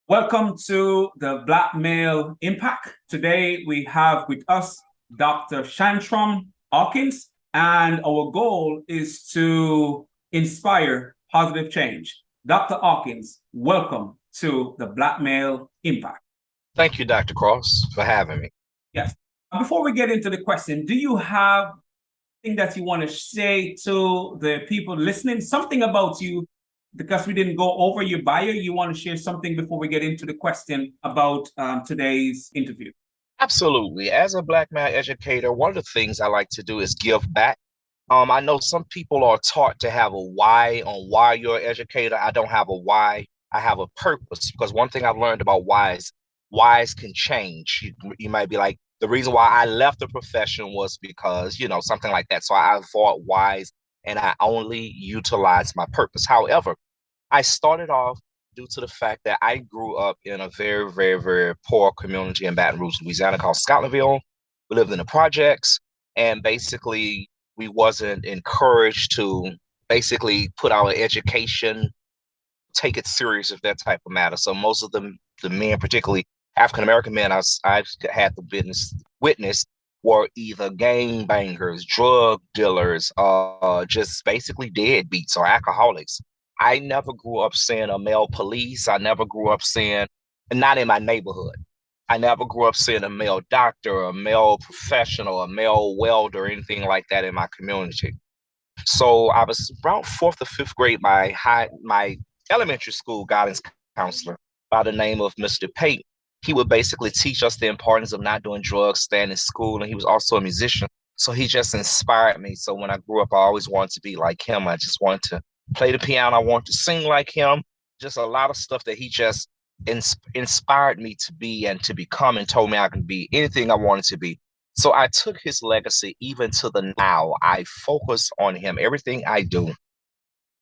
Welcome to the Black Male Impact. Today we have with us Dr. Shantram Hawkins, and our goal is to inspire positive change. Dr. Hawkins, welcome to the Black Male Impact. Thank you, Dr. Cross, for having me. Yes. Before we get into the question, do you have anything that you want to say to the people listening? Something about you, because we didn't go over your bio. You want to share something before we get into the question about today's interview? Absolutely. As a Black male educator, one of the things I like to do is give back. I know some people are taught to have a why on why you're an educator. I don't have a why. I have a purpose because one thing I've learned about whys can change. You might be like, the reason why I left the profession was because, something like that. So I avoid whys and I only utilize my purpose. However, I started off due to the fact that I grew up in a very, very, very poor community in Baton Rouge, Louisiana called Scotlandville. We lived in the projects, and basically we wasn't encouraged to basically put our education, take it serious if that type of matter. So most of them, the men, particularly African American men, I've had the witness were either gang bangers, drug dealers, just basically deadbeats or alcoholics. I never grew up seeing a male police. I never grew up seeing, and not in my neighborhood. I never grew up seeing a male doctor, a male professional, a male welder, anything like that in my community. So I was around fourth or fifth grade. My elementary school guidance counselor by the name of Mr. Pate. He would basically teach us the importance of not doing drugs, staying in school, and he was also a musician. So he just inspired me. So when I grew up, I always wanted to be like him. I just wanted to play the piano. I wanted to sing like him. Just a lot of stuff that he just inspired me to be and to become, and told me I could be anything I wanted to be. So I took his legacy even to the now. I focus on him. Everything I do,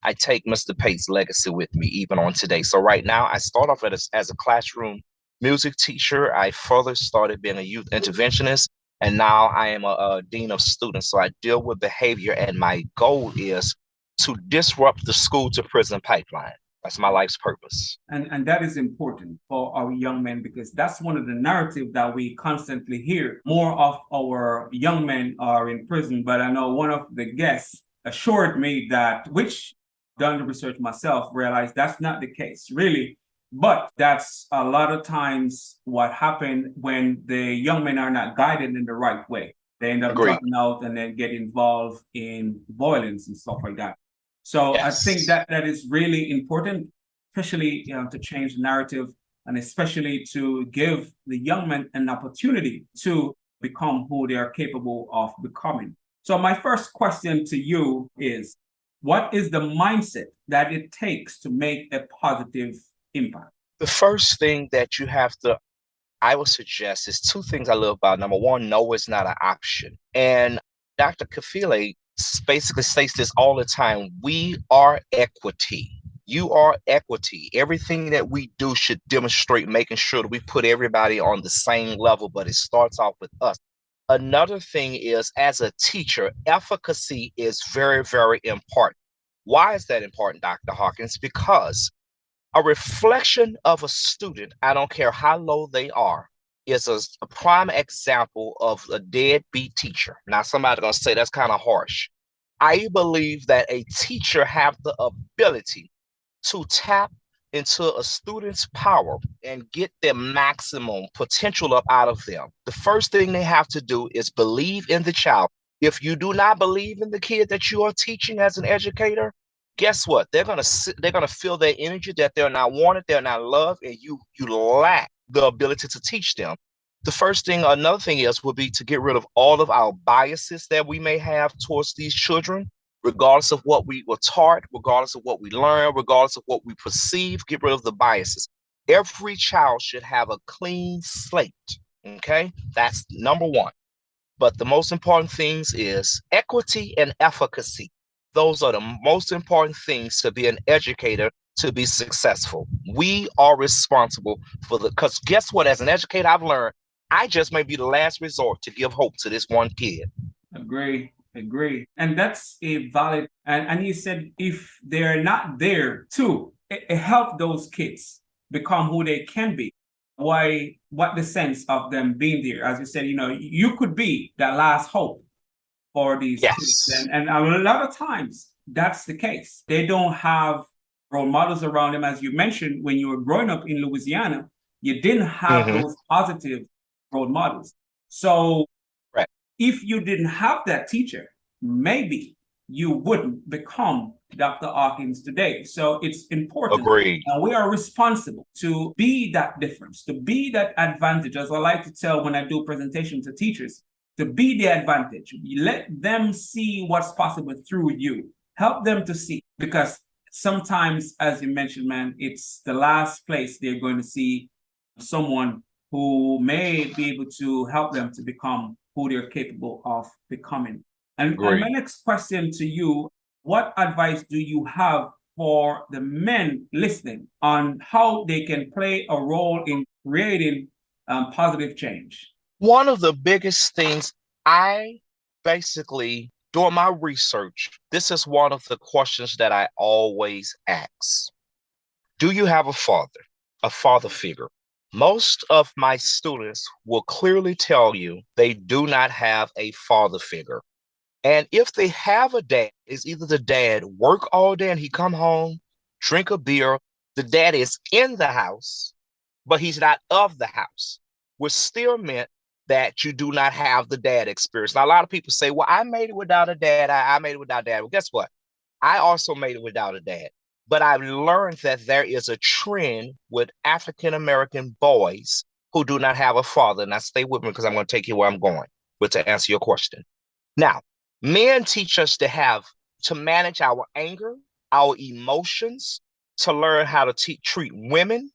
I take Mr. Pate's legacy with me even on today. So right now, I start off as a classroom music teacher. I further started being a youth interventionist, and now I am a dean of students. So I deal with behavior, and my goal is to disrupt the school to prison pipeline. That's my life's purpose. And that is important for our young men, because that's one of the narratives that we constantly hear. More of our young men are in prison, but I know one of the guests assured me that, which done the research myself, realized that's not the case, really. But that's a lot of times what happened when the young men are not guided in the right way. They end up Agreed. dropping out and then get involved in violence and stuff like that. So I think Yes. that is really important, especially to change the narrative, and especially to give the young men an opportunity to become who they are capable of becoming. So my first question to you is, what is the mindset that it takes to make a positive impact? The first thing that I would suggest is two things I love about. Number one, no is not an option. And Dr. Kafile basically states this all the time. We are equity. You are equity. Everything that we do should demonstrate making sure that we put everybody on the same level, but it starts off with us. Another thing is, as a teacher, efficacy is very, very important. Why is that important, Dr. Hawkins? Because a reflection of a student, I don't care how low they are, is a prime example of a deadbeat teacher. Now, somebody's going to say that's kind of harsh. I believe that a teacher have the ability to tap into a student's power and get their maximum potential up out of them. The first thing they have to do is believe in the child. If you do not believe in the kid that you are teaching as an educator, guess what? They're gonna feel their energy that they're not wanted, they're not loved, and you lack the ability to teach them. The first thing, another thing is would be to get rid of all of our biases that we may have towards these children, regardless of what we were taught, regardless of what we learned, regardless of what we perceive. Get rid of the biases. Every child should have a clean slate. Okay, that's number one. But the most important things is equity and efficacy. Those are the most important things to be an educator to be successful. We are responsible for because guess what? As an educator, I've learned I just may be the last resort to give hope to this one kid. Agree. And that's a and you said if they're not there to help those kids, become who they can be. What the sense of them being there? As you said, you could be that last hope for these kids. Yes. And a lot of times that's the case. They don't have role models around them. As you mentioned, when you were growing up in Louisiana, you didn't have Mm-hmm. those positive role models. So Right. if you didn't have that teacher, maybe you wouldn't become Dr. Hawkins today. So it's important. Agreed. And we are responsible to be that difference, to be that advantage. As I like to tell when I do presentations to teachers, to be the advantage. Let them see what's possible through you. Help them to see. Because sometimes, as you mentioned, man, it's the last place they're going to see someone who may be able to help them to become who they're capable of becoming. And my Agreed. next question to you, what advice do you have for the men listening on how they can play a role in creating positive change? One of the biggest things I basically, doing my research, this is one of the questions that I always ask. Do you have a father figure? Most of my students will clearly tell you they do not have a father figure. And if they have a dad, it's either the dad work all day and he come home, drink a beer, the dad is in the house, but he's not of the house, which still meant that you do not have the dad experience. Now, a lot of people say, well, I made it without a dad. I made it without dad. Well, guess what? I also made it without a dad. But I've learned that there is a trend with African American boys who do not have a father. Now, stay with me because I'm going to take you where I'm going, but to answer your question. Now, men teach us to manage our anger, our emotions, to learn how to treat women.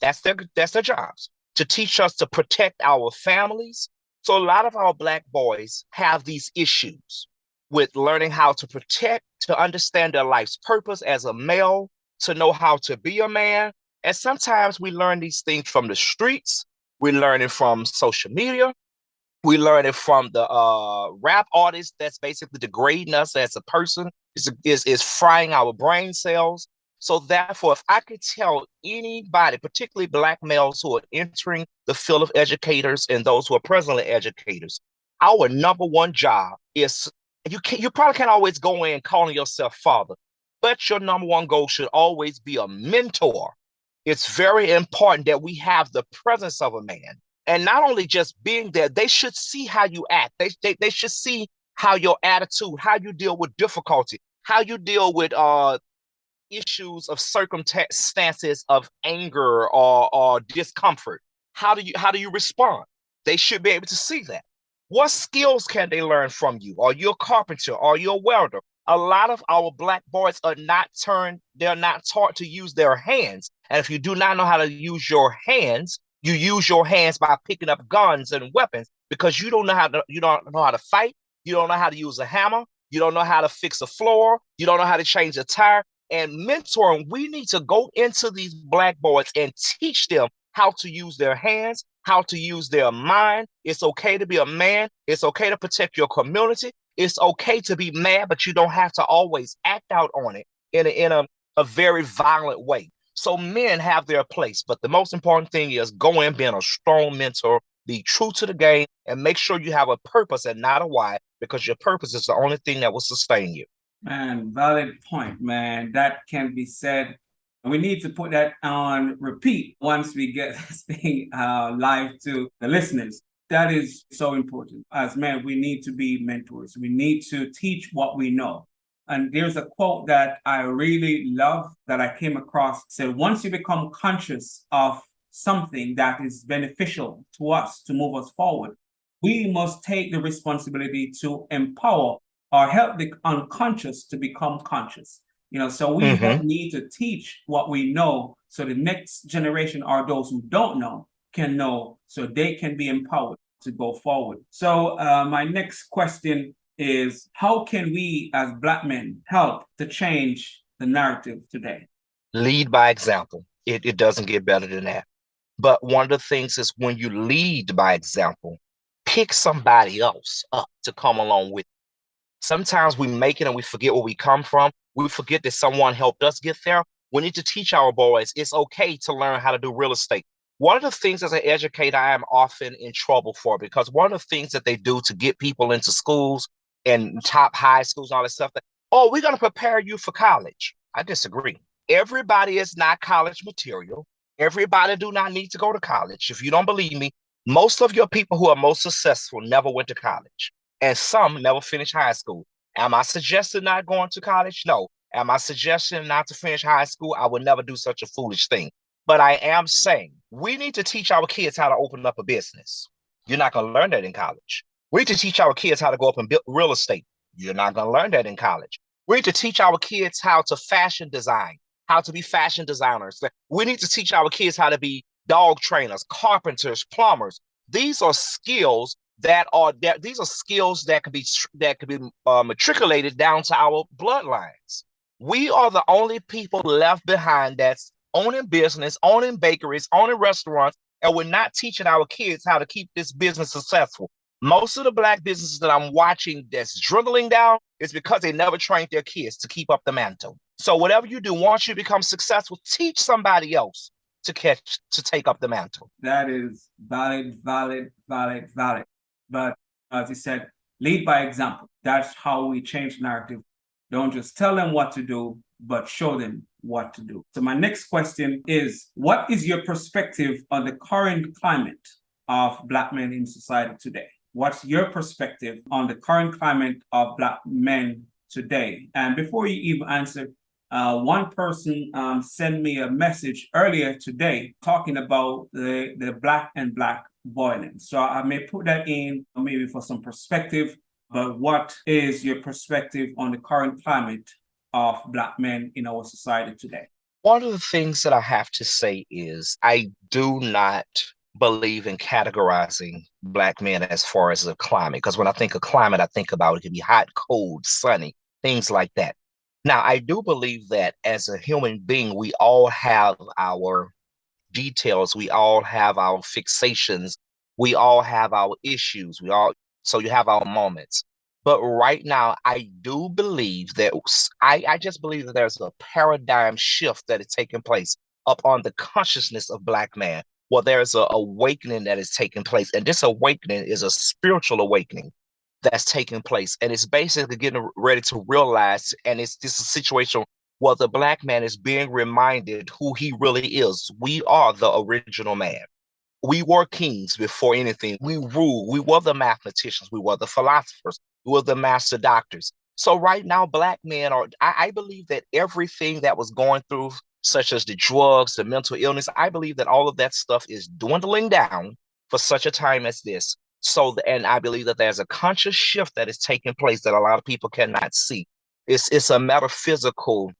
That's their jobs. To teach us to protect our families. So a lot of our Black boys have these issues with learning how to protect, to understand their life's purpose as a male, to know how to be a man. And sometimes we learn these things from the streets. We learn it from social media. We learn it from the rap artist that's basically degrading us as a person, is frying our brain cells. So therefore, if I could tell anybody, particularly Black males who are entering the field of educators and those who are presently educators, our number one job is you probably can't always go in calling yourself father, but your number one goal should always be a mentor. It's very important that we have the presence of a man. And not only just being there, they should see how you act. They should see how your attitude, how you deal with difficulty, how you deal with issues of circumstances of anger or discomfort. How do you respond? They should be able to see that. What skills can they learn from you? Are you a carpenter? Are you a welder? A lot of our Black boys they're not taught to use their hands. And if you do not know how to use your hands, you use your hands by picking up guns and weapons because you don't know how to fight, you don't know how to use a hammer, you don't know how to fix a floor, you don't know how to change a tire. And mentoring, we need to go into these Black boys and teach them how to use their hands, how to use their mind. It's okay to be a man. It's okay to protect your community. It's okay to be mad, but you don't have to always act out on it in a very violent way. So men have their place, but the most important thing is go in being a strong mentor, be true to the game, and make sure you have a purpose and not a why, because your purpose is the only thing that will sustain you. Man, valid point, man. That can be said. We need to put that on repeat once we get this thing live to the listeners. That is so important. As men, we need to be mentors. We need to teach what we know. And there's a quote that I really love that I came across. It said, once you become conscious of something that is beneficial to us to move us forward, we must take the responsibility to empower or help the unconscious to become conscious. So we Mm-hmm. need to teach what we know so the next generation or those who don't know can know so they can be empowered to go forward. So my next question is, how can we as Black men help to change the narrative today? Lead by example. It doesn't get better than that. But one of the things is when you lead by example, pick somebody else up to come along with. Sometimes we make it and we forget where we come from. We forget that someone helped us get there. We need to teach our boys it's okay to learn how to do real estate. One of the things as an educator, I am often in trouble for because one of the things that they do to get people into schools and top high schools and all that stuff, that, oh, we're going to prepare you for college. I disagree. Everybody is not college material. Everybody do not need to go to college. If you don't believe me, most of your people who are most successful never went to college, and some never finished high school. Am I suggesting not going to college? No. Am I suggesting not to finish high school? I would never do such a foolish thing. But I am saying we need to teach our kids how to open up a business. You're not going to learn that in college. We need to teach our kids how to go up and build real estate. You're not going to learn that in college. We need to teach our kids how to fashion design, how to be fashion designers. We need to teach our kids how to be dog trainers, carpenters, plumbers. These are skills that can be matriculated down to our bloodlines. We are the only people left behind that's owning business, owning bakeries, owning restaurants, and we're not teaching our kids how to keep this business successful. Most of the Black businesses that I'm watching that's dwindling down is because they never trained their kids to keep up the mantle. So whatever you do, once you become successful, teach somebody else to take up the mantle. That is valid, valid, valid, valid. But as you said, lead by example. That's how we change narrative. Don't just tell them what to do, but show them what to do. So my next question is, what is your perspective on the current climate of Black men in society today? What's your perspective on the current climate of Black men today? And before you even answer, one person sent me a message earlier today talking about the Black and Black violence. So I may put that in maybe for some perspective, but what is your perspective on the current climate of Black men in our society today? One of the things that I have to say is I do not believe in categorizing Black men as far as the climate, because when I think of climate, I think about it can be hot, cold, sunny, things like that. Now, I do believe that as a human being, we all have our details, we all have our fixations, we all have our issues, so you have our moments. But right now, I do believe that I just believe that there's a paradigm shift that is taking place upon the consciousness of Black man. Well, there's an awakening that is taking place, and this awakening is a spiritual awakening that's taking place, and it's basically getting ready to realize, and it's this a situation where the Black man is being reminded who he really is. We are the original man. We were kings before anything. We ruled. We were the mathematicians. We were the philosophers. We were the master doctors. So right now, Black men are, I believe that everything that was going through, such as the drugs, the mental illness, I believe that all of that stuff is dwindling down for such a time as this. So, and I believe that there's a conscious shift that is taking place that a lot of people cannot see. It's a metaphysical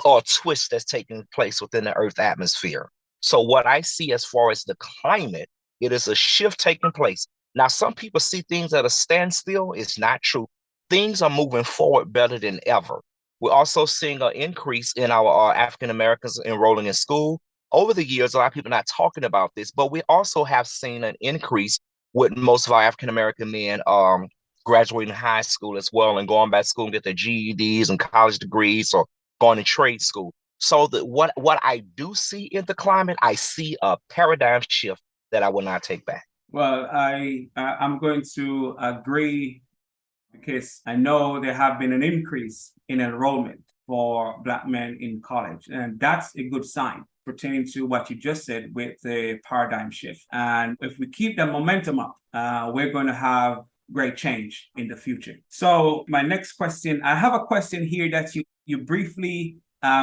or twist that's taking place within the Earth atmosphere. So what I see as far as the climate, it is a shift taking place. Now, some people see things at a standstill. It's not true. Things are moving forward better than ever. We're also seeing an increase in our African Americans enrolling in school. Over the years, a lot of people are not talking about this, but we also have seen an increase with most of our African American men graduating high school as well and going back to school and get their GEDs and college degrees or going to trade school. So what I do see in the climate, I see a paradigm shift that I will not take back. Well, I'm going to agree because I know there have been an increase in enrollment for Black men in college, and that's a good sign pertaining to what you just said with the paradigm shift. And if we keep the momentum up, we're going to have great change in the future. So my next question, I have a question here that you briefly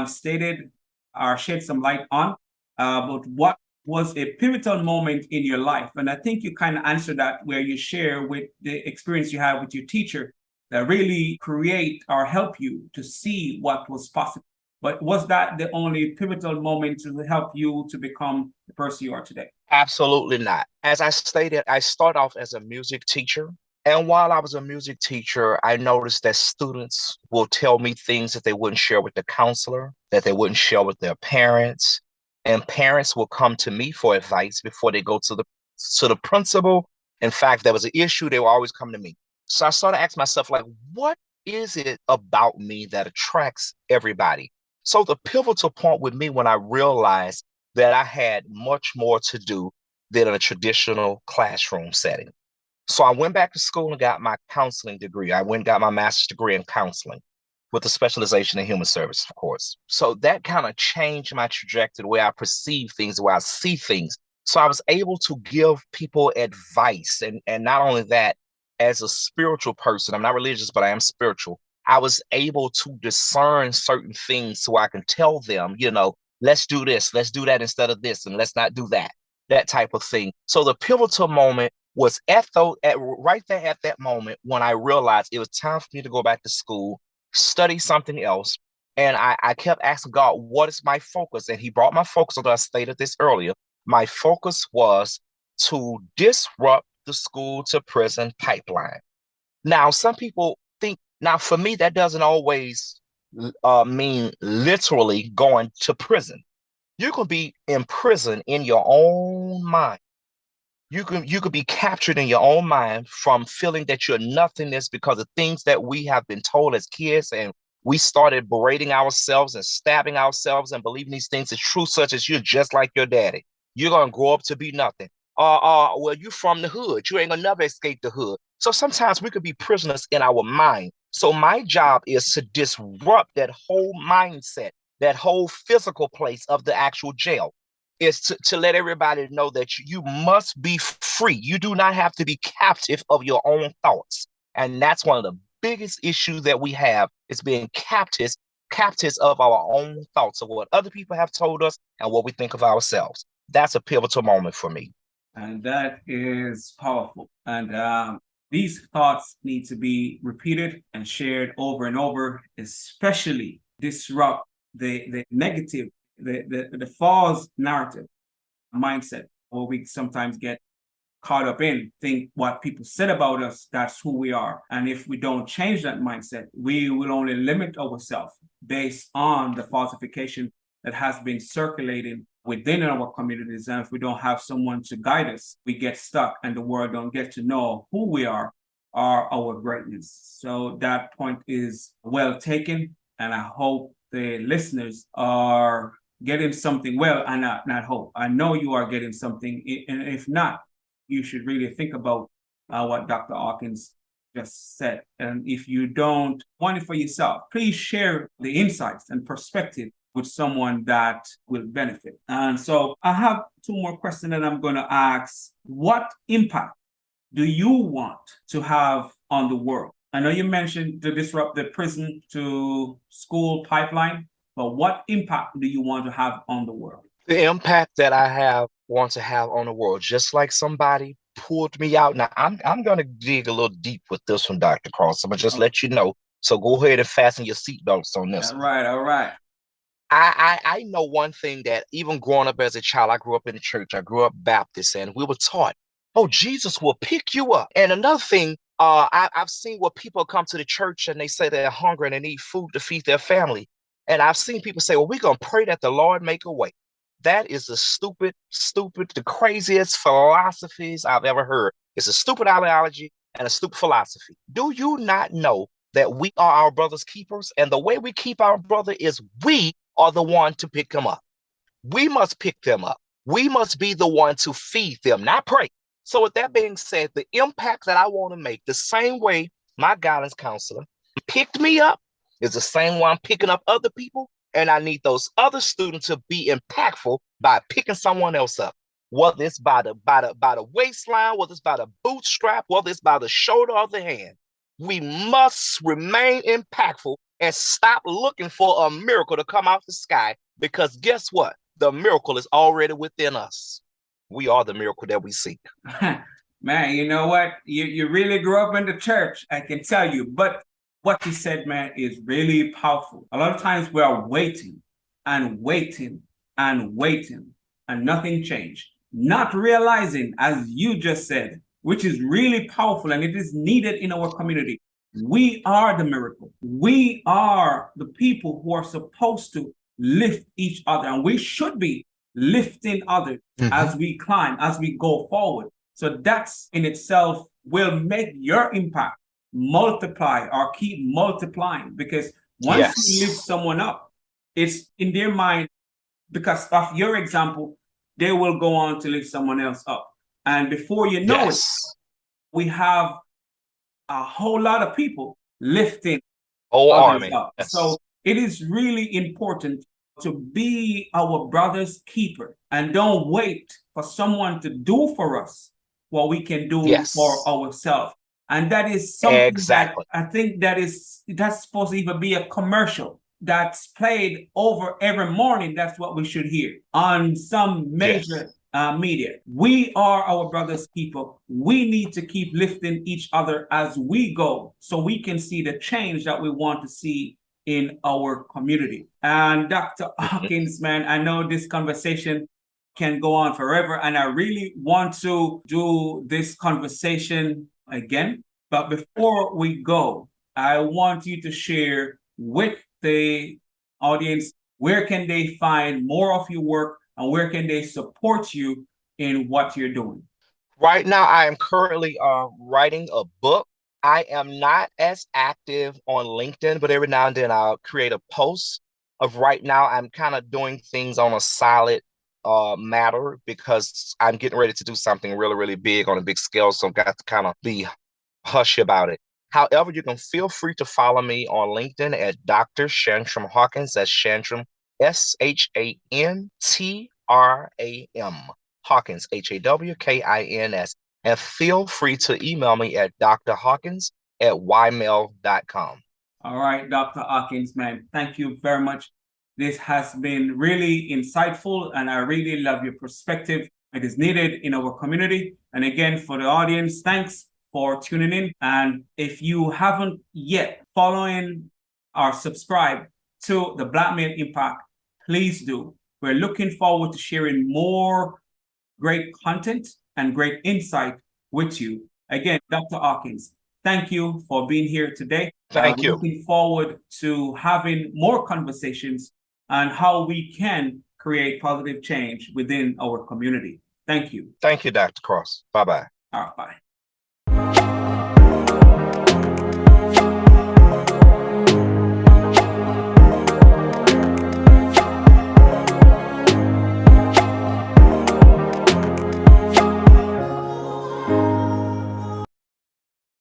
stated or shed some light on, but what was a pivotal moment in your life? And I think you kind of answered that where you share with the experience you had with your teacher that really create or help you to see what was possible. But was that the only pivotal moment to help you to become the person you are today? Absolutely not. As I stated, I start off as a music teacher. And while I was a music teacher, I noticed that students will tell me things that they wouldn't share with the counselor, that they wouldn't share with their parents. And parents will come to me for advice before they go to the principal. In fact, there was an issue, they will always come to me. So I started asking myself, like, what is it about me that attracts everybody? So the pivotal point with me when I realized that I had much more to do than a traditional classroom setting. So I went back to school and got my counseling degree. I went and got my master's degree in counseling with a specialization in human service, of course. So that kind of changed my trajectory, the way I perceive things, the way I see things. So I was able to give people advice. And not only that, as a spiritual person, I'm not religious, but I am spiritual. I was able to discern certain things so I can tell them, let's do this, let's do that instead of this, and let's not do that type of thing. So the pivotal moment was right there at that moment when I realized it was time for me to go back to school, study something else. And I kept asking God, what is my focus? And he brought my focus, although I stated this earlier. My focus was to disrupt the school to prison pipeline. Now, some people think, now for me, that doesn't always mean literally going to prison. You can be in prison in your own mind. You could be captured in your own mind from feeling that you're nothingness because of things that we have been told as kids, and we started berating ourselves and stabbing ourselves and believing these things as true, such as you're just like your daddy. You're gonna grow up to be nothing. Well, you from the hood. You ain't gonna never escape the hood. So sometimes we could be prisoners in our mind. So my job is to disrupt that whole mindset, that whole physical place of the actual jail, is to let everybody know that you must be free. You do not have to be captive of your own thoughts. And that's one of the biggest issues that we have, is being captives of our own thoughts, of what other people have told us and what we think of ourselves. That's a pivotal moment for me. And that is powerful. And these thoughts need to be repeated and shared over and over, especially disrupt the negative, the false narrative mindset, where we sometimes get caught up in, think what people said about us, that's who we are. And if we don't change that mindset, we will only limit ourselves based on the falsification that has been circulating within our communities. And if we don't have someone to guide us, we get stuck and the world don't get to know who we are or our greatness. So that point is well taken. And I hope the listeners are getting something. Well, I not hope. I know you are getting something. And if not, you should really think about what Dr. Hawkins just said. And if you don't want it for yourself, please share the insights and perspective with someone that will benefit. And so I have two more questions that I'm going to ask. What impact do you want to have on the world? I know you mentioned to disrupt the prison to school pipeline, but what impact do you want to have on the world? The impact that I want to have on the world, just like somebody pulled me out. Now I'm gonna dig a little deep with this one, Dr. Cross. I'm gonna just let you know. So go ahead and fasten your seatbelts on this. All right, all right. I know one thing, that even growing up as a child, I grew up in the church. I grew up Baptist, and we were taught, oh, Jesus will pick you up. And another thing, I've seen where people come to the church and they say they're hungry and they need food to feed their family. And I've seen people say, well, we're going to pray that the Lord make a way. That is the stupid, the craziest philosophies I've ever heard. It's a stupid ideology and a stupid philosophy. Do you not know that we are our brother's keepers? And the way we keep our brother is we are the one to pick them up. We must pick them up. We must be the one to feed them, not pray. So with that being said, the impact that I want to make, the same way my guidance counselor picked me up, is the same way I'm picking up other people. And I need those other students to be impactful by picking someone else up. Whether it's by the waistline, whether it's by the bootstrap, whether it's by the shoulder or the hand. We must remain impactful and stop looking for a miracle to come out the sky, because guess what? The miracle is already within us. We are the miracle that we seek. Man, you know what? You really grew up in the church, I can tell you. But what you said, man, is really powerful. A lot of times we are waiting and waiting and waiting, and nothing changed. Not realizing, as you just said, which is really powerful and it is needed in our community. We are the miracle. We are the people who are supposed to lift each other, and we should be lifting others as we climb, as we go forward. So that's in itself will make your impact multiply or keep multiplying, because once you lift someone up, it's in their mind because of your example, they will go on to lift someone else up. And before you know it, Yes. we have a whole lot of people lifting Whole others army. up. So Yes. it is really important to be our brother's keeper and don't wait for someone to do for us what we can do for Yes. ourselves. And that is something that Exactly. I think that's supposed to even be a commercial that's played over every morning. That's what we should hear on some Yes. major media. We are our brother's keeper. We need to keep lifting each other as we go so we can see the change that we want to see in our community. And Dr. Mhm. Hawkins, man, I know this conversation can go on forever, and I really want to do this conversation again. But before we go, I want you to share with the audience where can they find more of your work and where can they support you in what you're doing. Right now, I am currently writing a book. I am not as active on LinkedIn, but every now and then I'll create a post. Of right now, I'm kind of doing things on a solid matter because I'm getting ready to do something really, really big on a big scale. So I've got to kind of be hush about it. However, you can feel free to follow me on LinkedIn at Dr. Shantram Hawkins. That's Shantram, Shantram. Hawkins, Hawkins. And feel free to email me at drhawkins@ymail.com. All right, Dr. Hawkins, man, thank you very much. This has been really insightful, and I really love your perspective. It is needed in our community. And again, for the audience, thanks for tuning in. And if you haven't yet following or subscribed to the Black Male Impact, please do. We're looking forward to sharing more great content and great insight with you. Again, Dr. Hawkins, thank you for being here today. Thank We're you. looking forward to having more conversations on how we can create positive change within our community. Thank you. Thank you, Dr. Cross. Bye-bye. All right, bye.